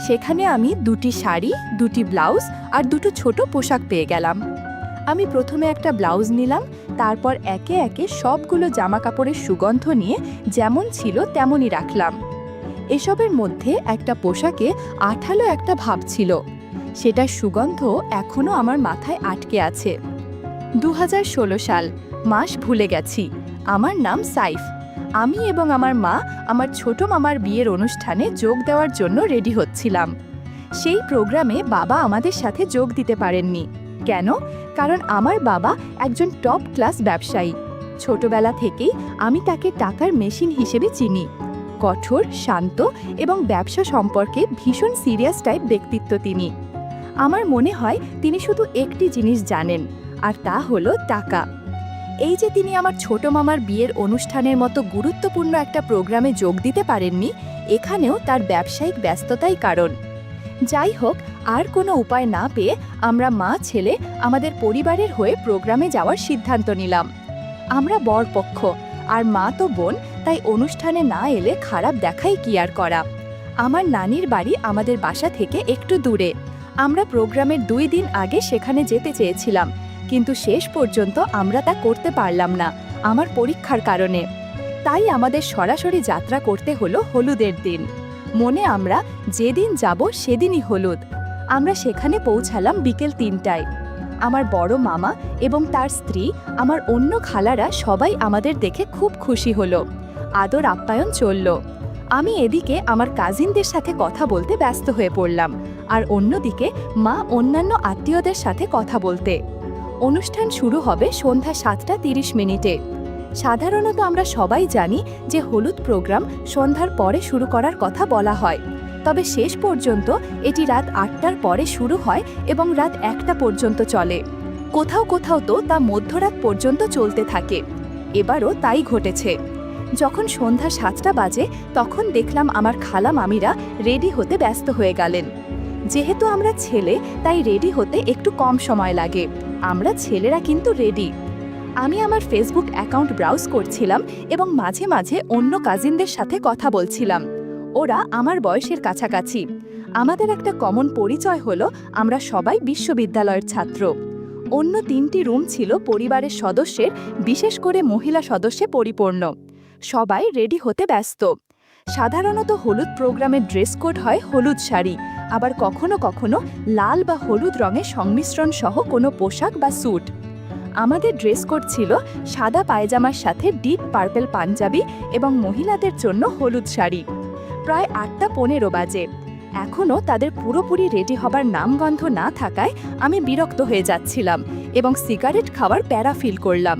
সেখানে আমি 2টি শাড়ি, 2টি ব্লাউজ আর 2টো ছোট পোশাক পেয়ে গেলাম। আমি প্রথমে একটা ব্লাউজ নিলাম, তারপর একে একে সবগুলো জামা কাপড়ের সুগন্ধ নিয়ে যেমন ছিল তেমনই রাখলাম। এসবের মধ্যে একটা পোশাকে আঠালো একটা ভাব ছিল, সেটার সুগন্ধ এখনও আমার মাথায় আটকে আছে। 2016 সাল, মাস ভুলে গেছি। আমার নাম সাইফ। আমি এবং আমার মা আমার ছোট মামার বিয়ের অনুষ্ঠানে যোগ দেওয়ার জন্য রেডি হচ্ছিলাম। সেই প্রোগ্রামে বাবা আমাদের সাথে যোগ দিতে পারেননি। কেন? কারণ আমার বাবা একজন টপ ক্লাস ব্যবসায়ী। ছোটবেলা থেকেই আমি তাকে টাকার মেশিন হিসেবে চিনি। কঠোর, শান্ত এবং ব্যবসা সম্পর্কে ভীষণ সিরিয়াস টাইপ ব্যক্তিত্ব তিনি। আমার মনে হয় তিনি শুধু একটি জিনিস জানেন, আর তা হলো টাকা। এই যে তিনি আমার ছোট মামার বিয়ের অনুষ্ঠানের মতো গুরুত্বপূর্ণ একটা প্রোগ্রামে যোগ দিতে পারেননি, এখানেও তার ব্যবসায়িক ব্যস্ততাই কারণ। যাই হোক, আর কোনো উপায় না পেয়ে আমরা মা ছেলে আমাদের পরিবারের হয়ে প্রোগ্রামে যাওয়ার সিদ্ধান্ত নিলাম। আমরা বরপক্ষ, আর মা তো বোন, তাই অনুষ্ঠানে না এলে খারাপ দেখাই কি আর করা। আমার নানির বাড়ি আমাদের বাসা থেকে একটু দূরে। আমরা প্রোগ্রামের 2 দিন আগে সেখানে যেতে চেয়েছিলাম, কিন্তু শেষ পর্যন্ত আমরা তা করতে পারলাম না আমার পরীক্ষার কারণে। তাই আমাদের সরাসরি যাত্রা করতে হলো হলুদের দিন। মনে আমরা যেদিন যাব সেদিনই হলুদ। আমরা সেখানে পৌঁছালাম বিকেল 3টায়। আমার বড় মামা এবং তার স্ত্রী, আমার অন্য খালারা সবাই আমাদের দেখে খুব খুশি হলো। আদর আপ্যায়ন চলল। আমি এদিকে আমার কাজিনদের সাথে কথা বলতে ব্যস্ত হয়ে পড়লাম, আর অন্যদিকে মা অন্যান্য আত্মীয়দের সাথে কথা বলতে। অনুষ্ঠান শুরু হবে সন্ধ্যা 7:30। সাধারণত আমরা সবাই জানি যে হলুদ প্রোগ্রাম সন্ধ্যার পরে শুরু করার কথা বলা হয়, তবে শেষ পর্যন্ত এটি রাত 8টার পরে শুরু হয় এবং রাত 1টা পর্যন্ত চলে। কোথাও কোথাও তো তা মধ্যরাত পর্যন্ত চলতে থাকে। এবারও তাই ঘটেছে। যখন সন্ধ্যা 7টা বাজে, তখন দেখলাম আমার খালা মামিরা রেডি হতে ব্যস্ত হয়ে গেলেন। যেহেতু আমরা ছেলে, তাই রেডি হতে একটু কম সময় লাগে। আমরা ছেলেরা কিন্তু রেডি। আমি আমার ফেসবুক অ্যাকাউন্ট ব্রাউজ করছিলাম এবং মাঝে মাঝে অন্য কাজিনদের সাথে কথা বলছিলাম। ওরা আমার বয়সের কাছাকাছি। আমাদের একটা কমন পরিচয় হলো আমরা সবাই বিশ্ববিদ্যালয়ের ছাত্র। অন্য 3টি রুম ছিল পরিবারের সদস্যের, বিশেষ করে মহিলা সদস্যে পরিপূর্ণ। সবাই রেডি হতে ব্যস্ত। সাধারণত হলুদ প্রোগ্রামের ড্রেস কোড হয় হলুদ শাড়ি, আবার কখনো কখনো লাল বা হলুদ রঙের সংমিশ্রণ সহ কোনো পোশাক বা স্যুট। আমাদের ড্রেস কোড ছিল সাদা পায়জামার সাথে ডিপ পার্পল পাঞ্জাবি এবং মহিলাদের জন্য হলুদ শাড়ি। প্রায় 8:15 বাজে। এখনও তাদের পুরোপুরি রেডি হবার নামগন্ধ না থাকায় আমি বিরক্ত হয়ে যাচ্ছিলাম এবং সিগারেট খাওয়ার প্যারা ফিল করলাম।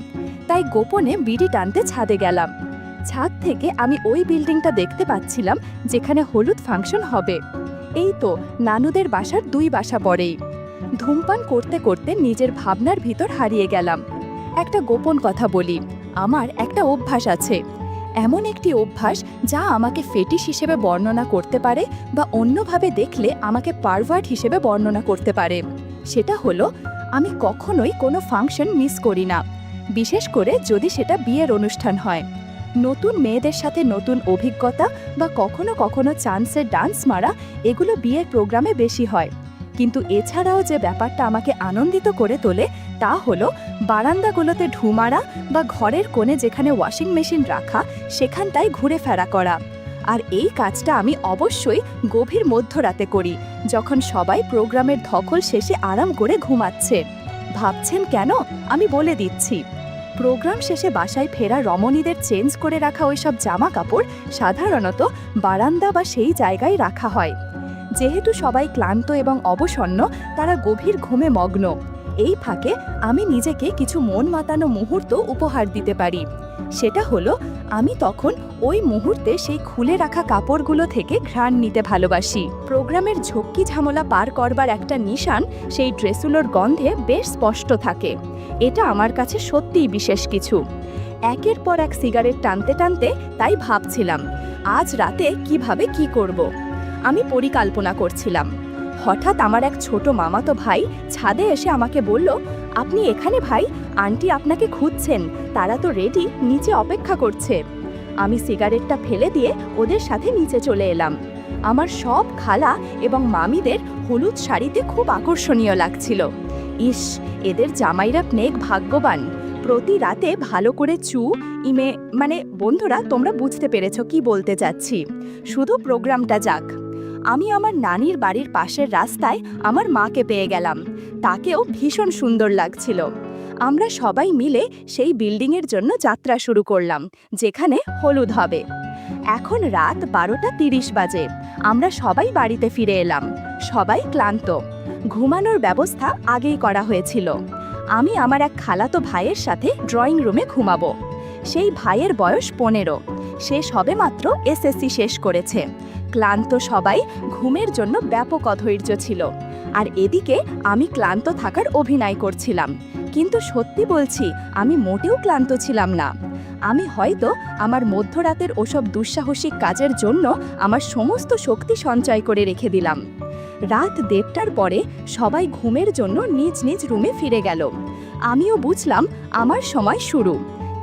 তাই গোপনে বিড়ি টানতে ছাদে গেলাম। ছাদ থেকে আমি ওই বিল্ডিংটা দেখতে পাচ্ছিলাম যেখানে হলুদ ফাংশন হবে। এই তো নানুদের বাসার 2 বাসা পরেই। ধূমপান করতে করতে নিজের ভাবনার ভিতর হারিয়ে গেলাম। একটা গোপন কথা বলি, আমার একটা অভ্যাস আছে। এমন একটি অভ্যাস যা আমাকে ফেটিশ হিসেবে বর্ণনা করতে পারে বা অন্যভাবে দেখলে আমাকে পারভার্ট হিসেবে বর্ণনা করতে পারে। সেটা হলো, আমি কখনোই কোনো ফাংশন মিস করি না, বিশেষ করে যদি সেটা বিয়ের অনুষ্ঠান হয়। নতুন মেয়েদের সাথে নতুন অভিজ্ঞতা বা কখনো কখনো চান্সের ডান্স মারা, এগুলো বিয়ের প্রোগ্রামে বেশি হয়। কিন্তু এছাড়াও যে ব্যাপারটা আমাকে আনন্দিত করে তোলে তা হলো বারান্দাগুলোতে ঢু মারা বা ঘরের কোণে যেখানে ওয়াশিং মেশিন রাখা সেখানটায় ঘুরে ফেরা করা। আর এই কাজটা আমি অবশ্যই গভীর মধ্যরাতে করি, যখন সবাই প্রোগ্রামের ধকল শেষে আরাম করে ঘুমাচ্ছে। ভাবছেন কেন? আমি বলে দিচ্ছি। প্রোগ্রাম শেষে বাসায় ফেরা রমণীদের চেঞ্জ করে রাখা ওইসব জামা কাপড় সাধারণত বারান্দা বা সেই জায়গায় রাখা হয়। যেহেতু সবাই ক্লান্ত এবং অবসন্ন, তারা গভীর ঘুমে মগ্ন। এই ফাঁকে আমি নিজেকে কিছু মন মাতানো মুহূর্ত উপহার দিতে পারি। সেটা হলো, আমি তখন ওই মুহূর্তে সেই খুলে রাখা কাপড়গুলো থেকে ঘ্রাণ নিতে ভালোবাসি। প্রোগ্রামের ঝক্কি ঝামেলা পার করবার একটা নিশান সেই ড্রেসগুলোর গন্ধে বেশ স্পষ্ট থাকে। এটা আমার কাছে সত্যিই বিশেষ কিছু। একের পর এক সিগারেট টানতে টানতে তাই ভাবছিলাম, আজ রাতে কিভাবে কি করব। আমি পরিকল্পনা করছিলাম। হঠাৎ আমার এক ছোট মামাতো ভাই ছাদে এসে আমাকে বলল, আপনি এখানে ভাই? আন্টি আপনাকে খুঁজছেন, তারা তো রেডি, নিচে অপেক্ষা করছে। আমি সিগারেটটা ফেলে দিয়ে ওদের সাথে নিচে চলে এলাম। আমার সব খালা এবং মামিদের হলুদ শাড়িতে খুব আকর্ষণীয় লাগছিল। ইস, এদের জামাইরা অনেক ভাগ্যবান। প্রতি রাতে ভালো করে বন্ধুরা, তোমরা বুঝতে পেরেছো কি বলতে চাচ্ছি। শুধু প্রোগ্রামটা যাক। আমি আমার নানির বাড়ির পাশের রাস্তায় আমার মাকে পেয়ে গেলাম। তাকেও ভীষণ সুন্দর লাগছিল। আমরা সবাই মিলে সেই বিল্ডিংয়ের জন্য যাত্রা শুরু করলাম, যেখানে হলুদ হবে। এখন রাত 12:30 বাজে। আমরা সবাই বাড়িতে ফিরে এলাম। সবাই ক্লান্ত। ঘুমানোর ব্যবস্থা আগেই করা হয়েছিল। আমি আমার এক খালাতো ভাইয়ের সাথে ড্রয়িং রুমে ঘুমাবো। সেই ভাইয়ের বয়স 15। সে সবেমাত্র এসএসসি শেষ করেছে। ক্লান্ত সবাই, ঘুমের জন্য ব্যাপক অধৈর্য ছিল। আর এদিকে আমি ক্লান্ত থাকার অভিনয় করছিলাম। কিন্তু সত্যি বলছি, আমি মোটেও ক্লান্ত ছিলাম না। আমি হয়তো আমার মধ্যরাতের ওসব দুঃসাহসিক কাজের জন্য আমার সমস্ত শক্তি সঞ্চয় করে রেখে দিলাম। রাত 1:30টার পরে সবাই ঘুমের জন্য নিজ নিজ রুমে ফিরে গেল। আমিও বুঝলাম আমার সময় শুরু।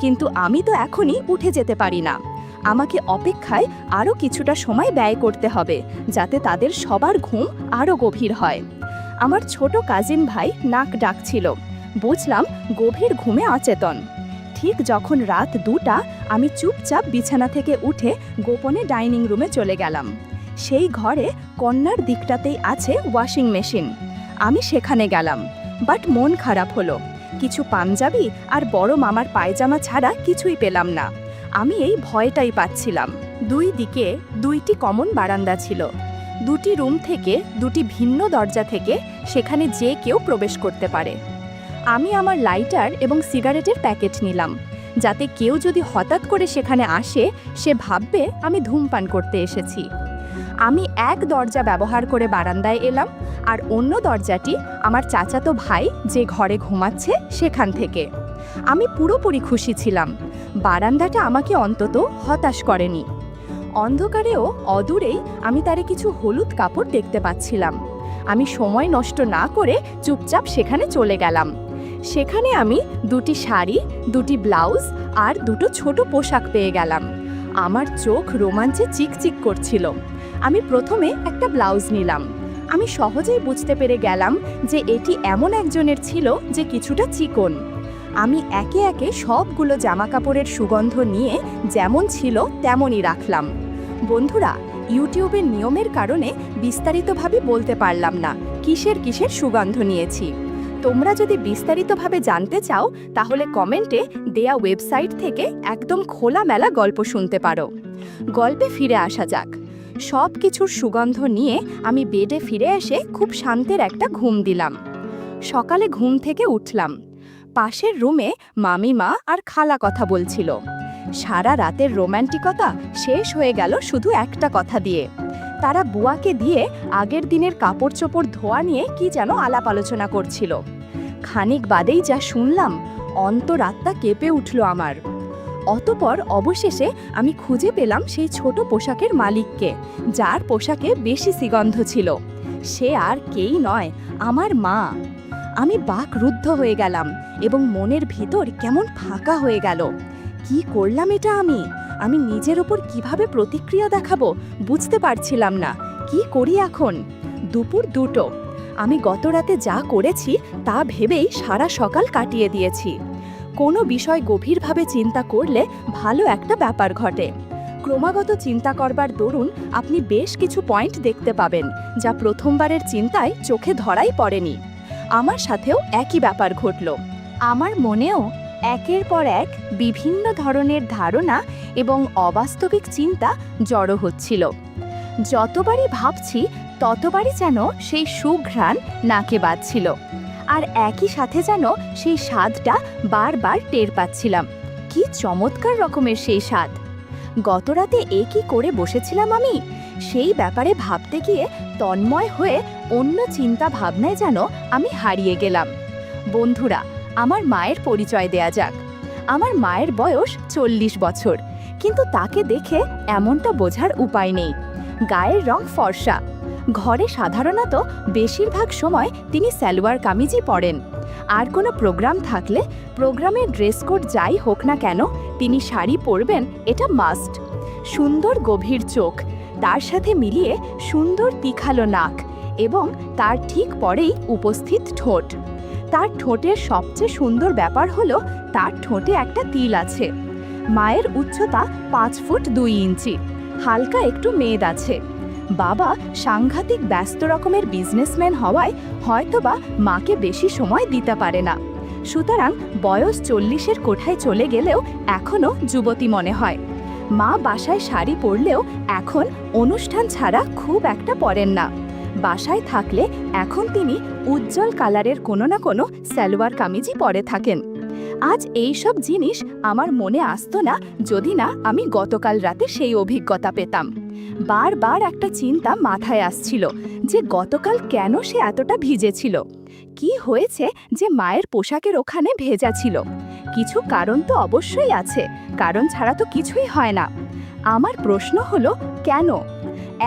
কিন্তু আমি তো এখনই উঠে যেতে পারি না। আমাকে অপেক্ষায় আরও কিছুটা সময় ব্যয় করতে হবে, যাতে তাদের সবার ঘুম আরও গভীর হয়। আমার ছোট কাজিন ভাই নাক ডাকছিল। বুঝলাম গভীর ঘুমে অচেতন। ঠিক যখন রাত 2টা, আমি চুপচাপ বিছানা থেকে উঠে গোপনে ডাইনিং রুমে চলে গেলাম। সেই ঘরে কন্যার দিকটাতেই আছে ওয়াশিং মেশিন। আমি সেখানে গেলাম, বাট মন খারাপ হলো। কিছু পাঞ্জাবি আর বড় মামার পায়জামা ছাড়া কিছুই পেলাম না। আমি এই ভয়টাই পাচ্ছিলাম। দুই দিকে 2টি কমন বারান্দা ছিল। 2টি রুম থেকে 2টি ভিন্ন দরজা থেকে সেখানে যে কেউ প্রবেশ করতে পারে। আমি আমার লাইটার এবং সিগারেটের প্যাকেট নিলাম, যাতে কেউ যদি হঠাৎ করে সেখানে আসে, সে ভাববে আমি ধূমপান করতে এসেছি। আমি এক দরজা ব্যবহার করে বারান্দায় এলাম, আর অন্য দরজাটি আমার চাচাতো ভাই যে ঘরে ঘুমাচ্ছে সেখান থেকে। আমি পুরোপুরি খুশি ছিলাম। বারান্দাটা আমাকে অন্তত হতাশ করেনি। অন্ধকারেও অদূরেই আমি তারে কিছু হলুদ কাপড় দেখতে পাচ্ছিলাম। আমি সময় নষ্ট না করে চুপচাপ সেখানে চলে গেলাম। সেখানে আমি 2টি শাড়ি, 2টি ব্লাউজ আর 2টো ছোট পোশাক পেয়ে গেলাম। আমার চোখ রোমাঞ্চে চিকচিক করছিল। আমি প্রথমে একটা ব্লাউজ নিলাম। আমি সহজেই বুঝতে পেরে গেলাম যে এটি এমন একজনের ছিল যে কিছুটা চিকন। আমি একে একে সবগুলো জামাকাপড়ের সুগন্ধ নিয়ে যেমন ছিল তেমনই রাখলাম। বন্ধুরা, ইউটিউবের নিয়মের কারণে বিস্তারিতভাবে বলতে পারলাম না কিসের কিসের সুগন্ধ নিয়েছি। তোমরা যদি বিস্তারিতভাবে জানতে চাও, তাহলে কমেন্টে দেয়া ওয়েবসাইট থেকে একদম খোলামেলা গল্প শুনতে পারো। গল্পে ফিরে আসা যাক। সব কিছুর সুগন্ধ নিয়ে আমি বেডে ফিরে এসে খুব শান্তির একটা ঘুম দিলাম। সকালে ঘুম থেকে উঠলাম। পাশের রুমে মামিমা আর খালা কথা বলছিল। সারা রাতের রোম্যান্টিকতা শেষ হয়ে গেল শুধু একটা কথা দিয়ে। তারা বুয়াকে দিয়ে আগের দিনের কাপড় চোপড় ধোয়া নিয়ে কি যেন আলাপ আলোচনা করছিল। খানিক বাদেই যা শুনলাম, অন্তরাত্মা কেঁপে উঠল আমার। অতঃপর অবশেষে আমি খুঁজে পেলাম সেই ছোট পোশাকের মালিককে, যার পোশাকে বেশি সুগন্ধ ছিল। সে আর কেই নয়, আমার মা। আমি বাকরুদ্ধ হয়ে গেলাম এবং মনের ভিতর কেমন ফাঁকা হয়ে গেল। কি করলাম এটা আমি নিজের ওপর কিভাবে প্রতিক্রিয়া দেখাবো বুঝতে পারছিলাম না। কি করি এখন? দুপুর 2টো। আমি গত রাতে যা করেছি তা ভেবেই সারা সকাল কাটিয়ে দিয়েছি। কোনো বিষয় গভীরভাবে চিন্তা করলে ভালো একটা ব্যাপার ঘটে। ক্রমাগত চিন্তা করবার দরুন আপনি বেশ কিছু পয়েন্ট দেখতে পাবেন, যা প্রথমবারের চিন্তায় চোখে ধরাই পড়েনি। আমার সাথেও একই ব্যাপার ঘটল। আমার মনেও একের পর এক বিভিন্ন ধরনের ধারণা এবং অবাস্তবিক চিন্তা জড়ো হচ্ছিল। যতবারই ভাবছি ততবারই যেন সেই সুঘ্রাণ নাকে বাজছিল, আর একই সাথে যেন সেই স্বাদটা বারবার টের পাচ্ছিলাম। কি চমৎকার রকমের সেই স্বাদ! গতরাতে কি করে বসেছিলাম আমি, সেই ব্যাপারে ভাবতে গিয়ে তন্ময় হয়ে অন্য চিন্তা ভাবনায় যেন আমি হারিয়ে গেলাম। বন্ধুরা, আমার মায়ের পরিচয় দেয়া যাক। আমার মায়ের বয়স 40 বছর, কিন্তু তাকে দেখে এমনটা বোঝার উপায় নেই। গায়ের রং ফর্সা। ঘরে সাধারণত বেশিরভাগ সময় তিনি সালোয়ার কামিজই পরেন। আর কোনো প্রোগ্রাম থাকলে প্রোগ্রামের ড্রেস কোড যাই হোক না কেন, তিনি শাড়ি পরবেন, এটা মাস্ট। সুন্দর গভীর চোখ, তার সাথে মিলিয়ে সুন্দর তীখালো নাক এবং তার ঠিক পরেই উপস্থিত ঠোঁট। তার ঠোঁটের সবচেয়ে সুন্দর ব্যাপার হলো তার ঠোঁটে একটা তিল আছে। মায়ের উচ্চতা 5 ফুট 2 ইঞ্চি, হালকা একটু মেদ আছে। বাবা সাংঘাতিক ব্যস্ত রকমের বিজনেসম্যান হওয়ায় হয়তোবা মাকে বেশি সময় দিতে পারে না, সুতরাং বয়স 40-এর কোঠায় চলে গেলেও এখনও যুবতী মনে হয়। মা বাসায় শাড়ি পরলেও এখন অনুষ্ঠান ছাড়া খুব একটা পরেন না। বাসায় থাকলে এখন তিনি উজ্জ্বল কালারের কোনো না কোনো সালোয়ার কামিজই পরে থাকেন। আজ এই সব জিনিস আমার মনে আসতো না যদি না আমি গতকাল রাতে সেই অভিজ্ঞতা পেতাম। বারবার একটা চিন্তা মাথায় আসছিল যে গতকাল কেন সে এতটা ভিজেছিল। কি হয়েছে যে মায়ের পোশাকের ওখানে ভেজা ছিল? কিছু কারণ তো অবশ্যই আছে, কারণ ছাড়া তো কিছুই হয় না। আমার প্রশ্ন হলো কেন?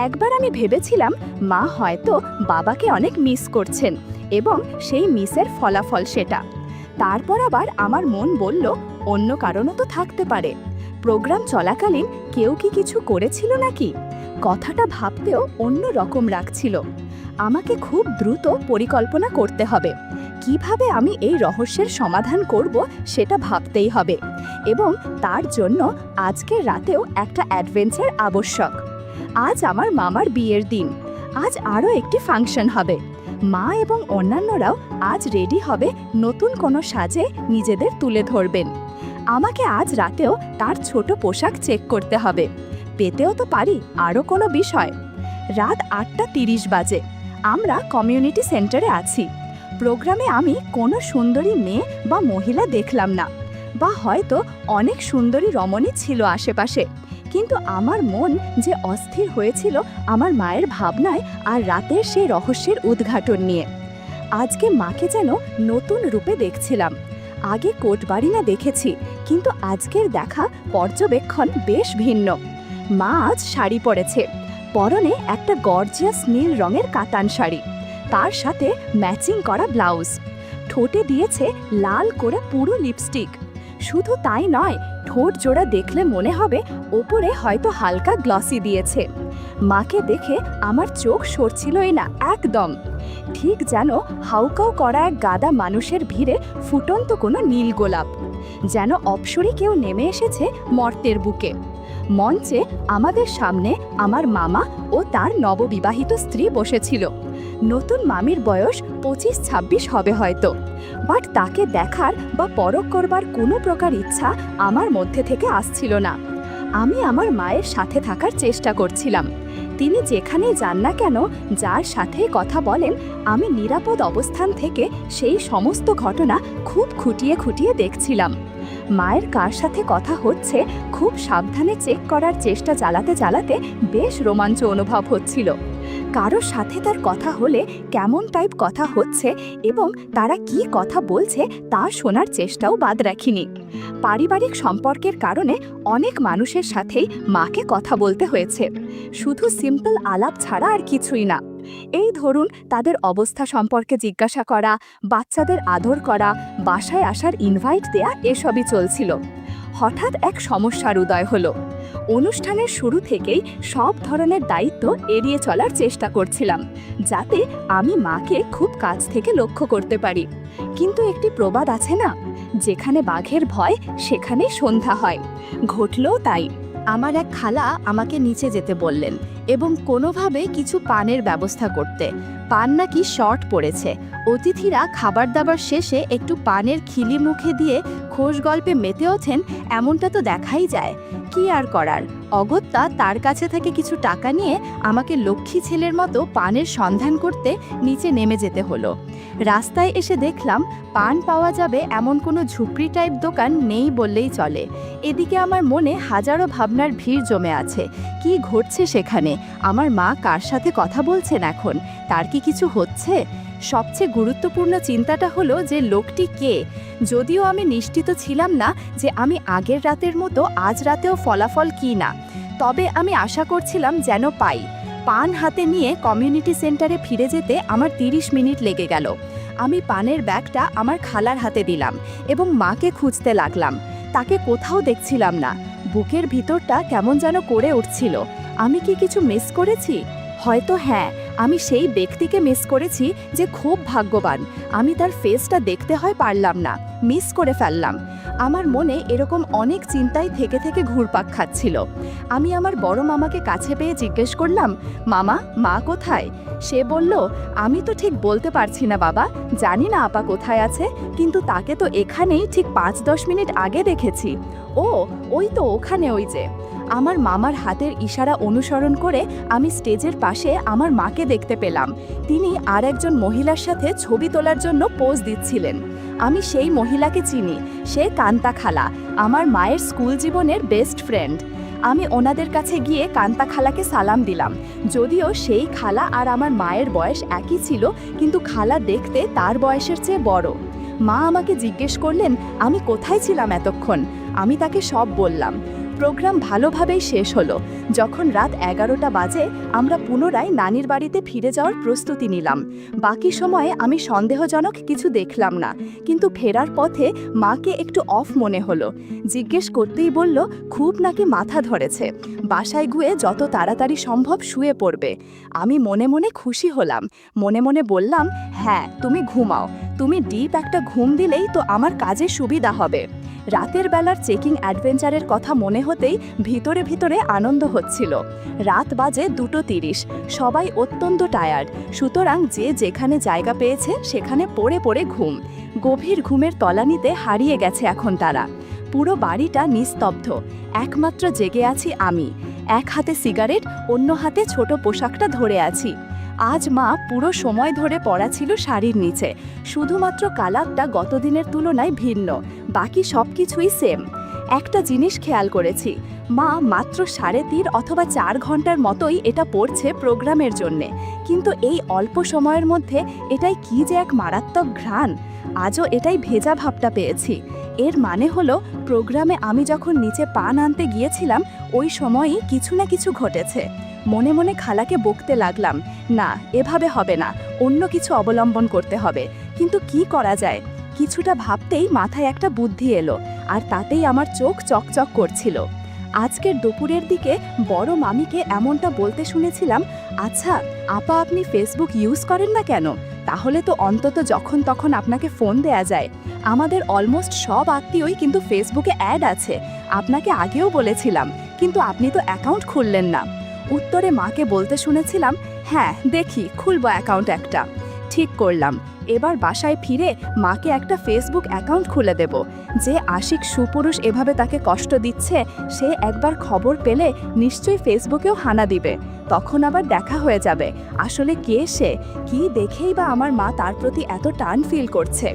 একবার আমি ভেবেছিলাম মা হয়তো বাবাকে অনেক মিস করছেন এবং সেই মিসের ফলাফল সেটা। তারপর আবার আমার মন বলল অন্য কারণও তো থাকতে পারে। প্রোগ্রাম চলাকালীন কেউ কি কিছু করেছিল নাকি? কথাটা ভাবতেও অন্য রকম লাগছিল। আমাকে খুব দ্রুত পরিকল্পনা করতে হবে। কিভাবে আমি এই রহস্যের সমাধান করব সেটা ভাবতেই হবে, এবং তার জন্য আজকের রাতেও একটা অ্যাডভেঞ্চার আবশ্যক। আজ আমার মামার বিয়ের দিন। আজ আরও একটি ফাংশন হবে। মা এবং অন্যান্যরাও আজ রেডি হবে, নতুন কোনো সাজে নিজেদের তুলে ধরবেন। আমাকে আজ রাতেও তার ছোট পোশাক চেক করতে হবে। পেতেও তো পারি আরও কোনো বিষয়। রাত 8:30 বাজে। আমরা কমিউনিটি সেন্টারে আছি। প্রোগ্রামে আমি কোনো সুন্দরী মেয়ে বা মহিলা দেখলাম না, বা হয়তো অনেক সুন্দরী রমণী ছিল আশেপাশে, কিন্তু আমার মন যে অস্থির হয়েছিল আমার মায়ের ভাবনায় আর রাতের সেই রহস্যের উদ্ঘাটন নিয়ে। আজকে মাকে যেন নতুন রূপে দেখছিলাম। আগে কোটবাড়ি না দেখেছি, কিন্তু আজকের দেখা পর্যবেক্ষণ বেশ ভিন্ন। মা আজ শাড়ি পরেছে, পরনে একটা গর্জিয়াস নীল রঙের কাতান শাড়ি, তার সাথে ম্যাচিং করা ব্লাউজ। ঠোঁটে দিয়েছে লাল করে পুরো লিপস্টিক। শুধু তাই নয়, ঠোঁট জোড়া দেখলে মনে হবে ওপরে হয়তো হালকা গ্লসি দিয়েছে। মাকে দেখে আমার চোখ সরছিলই না একদম। ঠিক যেন হাউকাউ করা এক গাদা মানুষের ভিড়ে ফুটন্ত কোনো নীল গোলাপ, যেন অপসরী কেউ নেমে এসেছে মর্তের বুকে। মঞ্চে আমাদের সামনে আমার মামা ও তার নববিবাহিত স্ত্রী বসেছিল। নতুন মামির বয়স 25-26 হবে হয়তো, বাট তাকে দেখার বা পরখ করবার কোনো প্রকার ইচ্ছা আমার মধ্যে থেকে আসছিল না। আমি আমার মায়ের সাথে থাকার চেষ্টা করছিলাম। তিনি যেখানেই যান না কেন, যার সাথে কথা বলেন, আমি নিরাপদ অবস্থান থেকে সেই সমস্ত ঘটনা খুব খুঁটিয়ে খুঁটিয়ে দেখছিলাম। মায়ের কার সাথে কথা হচ্ছে খুব সাবধানে চেক করার চেষ্টা চালাতে চালাতে বেশ রোমাঞ্চ অনুভব হচ্ছিল। কারোর সাথে তার কথা হলে কেমন টাইপ কথা হচ্ছে এবং তারা কি কথা বলছে তা শোনার চেষ্টাও বাদ রাখিনি। পারিবারিক সম্পর্কের কারণে অনেক মানুষের সাথেই মাকে কথা বলতে হয়েছে, শুধু সিম্পল আলাপ ছাড়া আর কিছুই না। এই ধরুন তাদের অবস্থা সম্পর্কে জিজ্ঞাসা করা, বাচ্চাদের আদর করা, বাসায় আসার ইনভাইট দেয়া, এসবই চলছিল। হঠাৎ এক সমস্যার উদয় হলো। অনুষ্ঠানের শুরু থেকেই সব ধরনের দায়িত্ব এড়িয়ে চলার চেষ্টা করছিলাম, যাতে আমি মাকে খুব কাছ থেকে লক্ষ্য করতে পারি। কিন্তু একটি প্রবাদ আছে না, যেখানে বাঘের ভয় সেখানেই সন্ধ্যা হয়। ঘটলও তাই। আমার এক খালা আমাকে নিচে যেতে বললেন এবং কোনোভাবে কিছু পানের ব্যবস্থা করতে। পান নাকি শর্ট পড়েছে। অতিথিরা খাবার দাবার শেষে একটু পানের খিলি মুখে দিয়ে খোশ গল্পে মেতে ওঠেন, এমনটা তো দেখাই যায়। কি আর করার, অগত্যা তার কাছে থেকে কিছু টাকা নিয়ে আমাকে লক্ষ্মী ছেলের মতো পানের সন্ধান করতে নিচে নেমে যেতে হলো। রাস্তায় এসে দেখলাম পান পাওয়া যাবে এমন কোনো ঝুপড়ি টাইপ দোকান নেই বললেই চলে। এদিকে আমার মনে হাজারো ভাবনার ভিড় জমে আছে। কি ঘটছে সেখানে? আমার মা কার সাথে কথা বলছেন এখন? তার কি কিছু হচ্ছে? সবচেয়ে গুরুত্বপূর্ণ চিন্তাটা হলো যে লোকটি কে। যদিও আমি নিশ্চিত ছিলাম না যে আমি আগের রাতের মতো আজ রাতেও ফলাফল কি না, তবে আমি আশা করছিলাম যেন পাই। পান হাতে নিয়ে কমিউনিটি সেন্টারে ফিরে যেতে আমার 30 মিনিট লেগে গেল। আমি পানের ব্যাগটা আমার খালার হাতে দিলাম এবং মাকে খুঁজতে লাগলাম। তাকে কোথাও দেখছিলাম না। বুকের ভিতরটা কেমন যেন করে উঠছিল। আমি কি কিছু মিস করেছি? হয়তো হ্যাঁ, আমি সেই ব্যক্তিকে মিস করেছি যে খুব ভাগ্যবান। আমি তার ফেসটা দেখতে হয় পারলাম না, মিস করে ফেললাম। আমার মনে এরকম অনেক চিন্তাই থেকে থেকে ঘুরপাক খাচ্ছিল। আমি আমার বড় মামাকে কাছে পেয়ে জিজ্ঞেস করলাম, মামা, মা কোথায়? সে বলল, আমি তো ঠিক বলতে পারছি না বাবা, জানি না আপা কোথায় আছে, কিন্তু তাকে তো এখানেই ঠিক 5-10 মিনিট আগে দেখেছি। ও, ওই তো ওখানে, ওই যে। আমার মামার হাতের ইশারা অনুসরণ করে আমি স্টেজের পাশে আমার মাকে দেখতে পেলাম। তিনি আর একজন মহিলার সাথে ছবি তোলার জন্য পোজ দিচ্ছিলেন। আমি সেই মহিলাকে চিনি, সে কান্তা খালা, আমার মায়ের স্কুল জীবনের বেস্ট ফ্রেন্ড। আমি ওনাদের কাছে গিয়ে কান্তা খালাকে সালাম দিলাম। যদিও সেই খালা আর আমার মায়ের বয়স একই ছিল, কিন্তু খালা দেখতে তার বয়সের চেয়ে বড়। মা আমাকে জিজ্ঞেস করলেন আমি কোথায় ছিলাম এতক্ষণ। আমি তাকে সব বললাম। প্রোগ্রাম ভালোভাবেই শেষ হলো। যখন রাত 11টা বাজে, আমরা পুনরায় নানির বাড়িতে ফিরে যাওয়ার প্রস্তুতি নিলাম। বাকি সময়ে আমি সন্দেহজনক কিছু দেখলাম না, কিন্তু ফেরার পথে মাকে একটু অফ মনে হলো। জিজ্ঞেস করতেই বলল খুব নাকি মাথা ধরেছে, বাসায় গিয়ে যত তাড়াতাড়ি সম্ভব শুয়ে পড়বে। আমি মনে মনে খুশি হলাম, মনে মনে বললাম, হ্যাঁ তুমি ঘুমাও, তুমি ডিপ একটা ঘুম দিলেই তো আমার কাজে সুবিধা হবে। রাতের বেলার চেকিং অ্যাডভেঞ্চারের কথা মনে হতেই ভিতরে ভিতরে আনন্দ হচ্ছিল। রাত বাজে 2:30, সবাই অত্যন্ত টায়ার্ড, সুতরাং যে যেখানে জায়গা পেয়েছে সেখানে পড়ে পড়ে ঘুম। গভীর ঘুমের তলানিতে হারিয়ে গেছে এখন তারা। পুরো বাড়িটা নিস্তব্ধ, একমাত্র জেগে আছি আমি। এক হাতে সিগারেট, অন্য হাতে ছোট পোশাকটা ধরে আছি। আজ মা পুরো সময় ধরে পড়া ছিল শাড়ির নিচে, শুধুমাত্র কালারটা গতদিনের তুলনায় ভিন্ন, বাকি সব কিছুই সেম। একটা জিনিস খেয়াল করেছি, মা মাত্র 3.5 অথবা 4 ঘন্টার মতোই এটা পড়ছে প্রোগ্রামের জন্যে, কিন্তু এই অল্প সময়ের মধ্যে এটাই কি যে এক মারাত্মক ঘ্রাণ। আজও এটাই ভেজা ভাবটা পেয়েছি। এর মানে হলো প্রোগ্রামে আমি যখন নিচে পান আনতে গিয়েছিলাম ওই সময়ই কিছু না কিছু ঘটেছে। মনে মনে খালাকে বকতে লাগলাম, না এভাবে হবে না, অন্য কিছু অবলম্বন করতে হবে। কিন্তু কি করা যায়? কিছুটা ভাবতেই মাথায় একটা বুদ্ধি এলো, আর তাতেই আমার চোখ চকচক করছিল। আজকের দুপুরের দিকে বড় মামিকে এমনটা বলতে শুনেছিলাম, আচ্ছা আপা, আপনি ফেসবুক ইউজ করেন না কেন? তাহলে তো অন্তত যখন তখন আপনাকে ফোন দেয়া যায়। আমাদের অলমোস্ট সব আত্মীয়ই কিন্তু ফেসবুকে অ্যাড আছে, আপনাকে আগেও বলেছিলাম, কিন্তু আপনি তো অ্যাকাউন্ট খুললেন না। উত্তরে মাকে বলতে শুনেছিলাম, হ্যাঁ দেখি খুলব অ্যাকাউন্ট একটা। ঠিক করলাম, এবার বাসায় ফিরে মাকে একটা ফেসবুক অ্যাকাউন্ট খুলে দেব। যে আশিক সুপুরুষ এভাবে তাকে কষ্ট দিচ্ছে, সে একবার খবর পেলে নিশ্চয়ই ফেসবুকেও হানা দিবে। তখন আবার দেখা হয়ে যাবে আসলে কে সে, কি দেখেই বা আমার মা তার প্রতি এত টান ফিল করছে।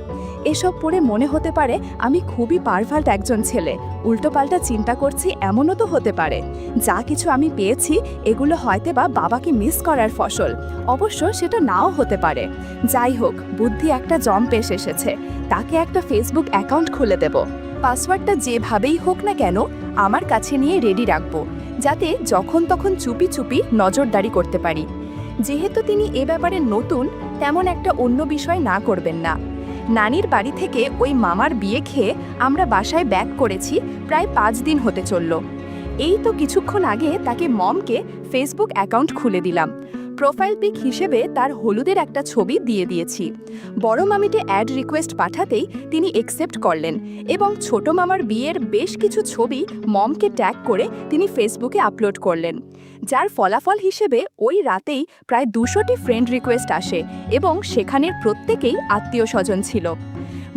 এসব পড়ে মনে হতে পারে আমি খুবই পারভার্ট একজন ছেলে, উল্টোপাল্টা চিন্তা করছি এমনও তো হতে পারে। যা কিছু আমি পেয়েছি এগুলো হয়তো বা বাবাকে মিস করার ফসল, অবশ্য সেটা নাও হতে পারে। যাই হোক, বুদ্ধি একটা জম্পেশ এসেছে, তাকে একটা ফেসবুক অ্যাকাউন্ট খুলে দেব। পাসওয়ার্ডটা যেভাবেই হোক না কেন আমার কাছে নিয়ে রেডি রাখবো, যাতে যখন তখন চুপি চুপি নজরদারি করতে পারি। যেহেতু তিনি এ ব্যাপারে নতুন, তেমন একটা অন্য বিষয় না করবেন না। নানির বাড়ি থেকে ওই মামার বিয়ে খেয়ে আমরা বাসায় ব্যাক করেছি, প্রায় 5 দিন হতে চলল। এই তো কিছুক্ষণ আগে তাকে মমকে ফেসবুক অ্যাকাউন্ট খুলে দিলাম। প্রোফাইল পিক হিসেবে তার হলুদের একটা ছবি দিয়ে দিয়েছি। বড় মামিতে অ্যাড রিকোয়েস্ট পাঠাতেই তিনি একসেপ্ট করলেন এবং ছোট মামার বিয়ের বেশ কিছু ছবি মমকে ট্যাগ করে তিনি ফেসবুকে আপলোড করলেন, যার ফলাফল হিসেবে ওই রাতেই প্রায় 200টি ফ্রেন্ড রিকোয়েস্ট আসে এবং সেখানের প্রত্যেকেই আত্মীয় স্বজন ছিল।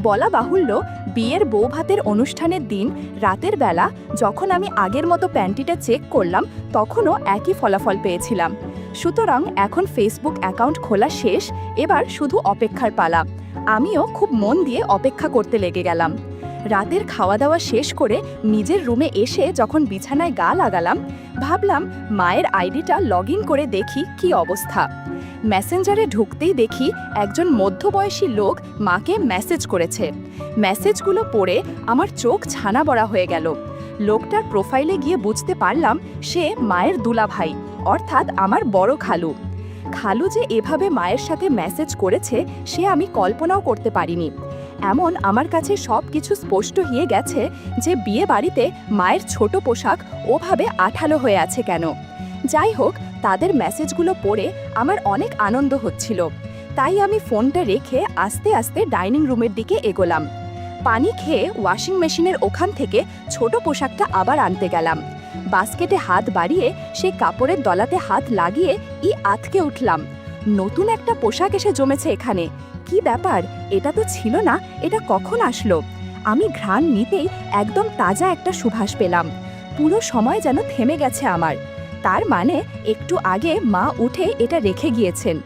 বলা বাহুল্য, বিয়ের বৌভাতের অনুষ্ঠানের দিন রাতের বেলা যখন আমি আগের মতো প্যান্টিটা চেক করলাম তখনও একই ফলাফল পেয়েছিলাম। সুতরাং এখন ফেসবুক অ্যাকাউন্ট খোলা শেষ, এবার শুধু অপেক্ষার পালা। আমিও খুব মন দিয়ে অপেক্ষা করতে লেগে গেলাম। রাতের খাওয়া দাওয়া শেষ করে নিজের রুমে এসে যখন বিছানায় গা লাগালাম, ভাবলাম মায়ের আইডিটা লগ ইন করে দেখি কি অবস্থা। মেসেঞ্জারে ঢুকতেই দেখি একজন মধ্যবয়সী লোক মাকে মেসেজ করেছে। মেসেজগুলো পড়ে আমার চোখ ছানা বড়া হয়ে গেল। লোকটার প্রোফাইলে গিয়ে বুঝতে পারলাম সে মায়ের দুলাভাই, অর্থাৎ আমার বড় খালু। খালু যে এভাবে মায়ের সাথে মেসেজ করেছে সে আমি কল্পনাও করতে পারিনি। এমন আমার কাছে সব কিছু স্পষ্ট হয়ে গেছে যে বিয়ে বাড়িতে মায়ের ছোট পোশাক ওভাবে আঠালো হয়ে আছে কেন। যাই হোক, তাদের মেসেজগুলো পড়ে আমার অনেক আনন্দ হচ্ছিল। তাই আমি ফোনটা রেখে আস্তে আস্তে ডাইনিং রুমের দিকে এগোলাম। পানি খেয়ে ওয়াশিং মেশিনের ওখান থেকে ছোট পোশাকটা আবার আনতে গেলাম। বাস্কেটে হাত বাড়িয়ে সেই কাপড়ের দলাতে হাত লাগিয়ে আঁতকে উঠলাম। নতুন একটা পোশাক এসে জমেছে এখানে। কি ব্যাপার? এটা তো ছিল না, এটা কখন আসলো? আমি ঘ্রাণ নিতেই একদম তাজা একটা সুবাস পেলাম। পুরো সময় যেন থেমে গেছে আমার। তার মানে একটু আগে মা উঠে এটা রেখে গিয়েছেন।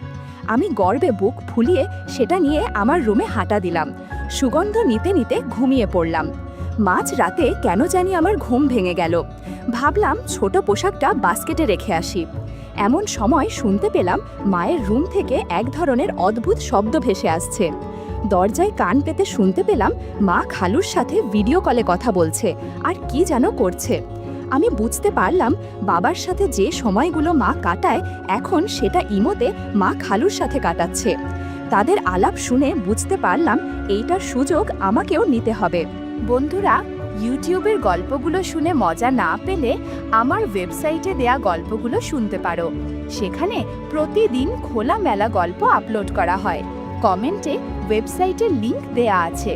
আমি গর্বে বুক ফুলিয়ে সেটা নিয়ে আমার রুমে হাঁটা দিলাম। সুগন্ধ নিতে নিতে ঘুমিয়ে পড়লাম। মাঝ রাতে কেন জানি আমার ঘুম ভেঙে গেল। ভাবলাম ছোট পোশাকটা বাস্কেটে রেখে আসি। এমন সময় শুনতে পেলাম মায়ের রুম থেকে এক ধরনের অদ্ভুত শব্দ ভেসে আসছে। দরজায় কান পেতে শুনতে পেলাম মা খালুর সাথে ভিডিও কলে কথা বলছে আর কি যেন করছে। আমি বুঝতে পারলাম বাবার সাথে যে সময়গুলো মা কাটায় এখন সেটা ইমোতে মা খালুর সাথে কাটাচ্ছে। তাদের আলাপ শুনে বুঝতে পারলাম এইটার সুযোগ আমাকেও নিতে হবে। বন্ধুরা, ইউটিউবের গল্পগুলো শুনে মজা না পেলে আমার ওয়েবসাইটে দেয়া গল্পগুলো শুনতে পারো। সেখানে প্রতিদিন খোলামেলা গল্প আপলোড করা হয়। কমেন্টে ওয়েবসাইটের লিংক দেয়া আছে।